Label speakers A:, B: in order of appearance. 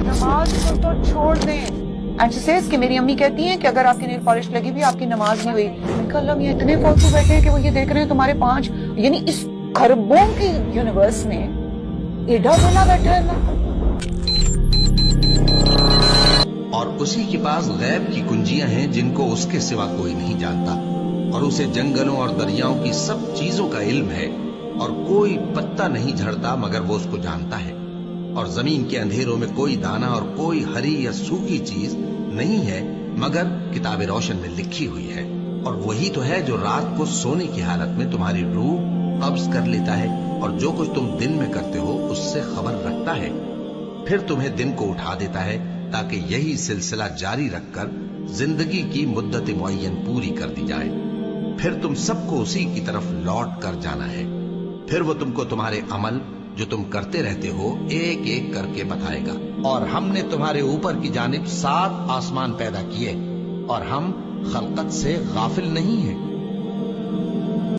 A: نماز کو تو چھوڑ دیں. اینڈ شی سیز کہ میری امی کہتی ہیں کہ اگر آپ کی نیل پالش لگی بھی آپ کی نماز نہیں ہوئی. میں کہا اللہ یہ اتنے فالتو بیٹھے ہیں کہ وہ یہ دیکھ رہے ہیں تمہارے 5 یعنی اس خربوں کی یونیورس میں ایڈا بنا بیٹھا ہے اللہ.
B: اور اسی کے پاس غیب کی کنجیاں ہیں جن کو اس کے سوا کوئی نہیں جانتا، اور اسے جنگلوں اور دریاؤں کی سب چیزوں کا علم ہے، اور کوئی پتا نہیں جھڑتا مگر وہ اس کو جانتا ہے، اور زمین کے اندھیروں میں کوئی دانہ اور کوئی ہری یا سوکھی چیز نہیں ہے مگر کتاب روشن میں لکھی ہوئی ہے. اور وہی تو ہے جو رات کو سونے کی حالت میں تمہاری روح قبض کر لیتا ہے، اور جو کچھ تم دن میں کرتے ہو اس سے خبر رکھتا ہے، پھر تمہیں دن کو اٹھا دیتا ہے تاکہ یہی سلسلہ جاری رکھ کر زندگی کی مدت معین پوری کر دی جائے. پھر تم سب کو اسی کی طرف لوٹ کر جانا ہے. پھر وہ تم کو تمہارے عمل جو تم کرتے رہتے ہو ایک ایک کر کے بتائے گا. اور ہم نے تمہارے اوپر کی جانب 7 آسمان پیدا کیے، اور ہم خلقت سے غافل نہیں ہیں.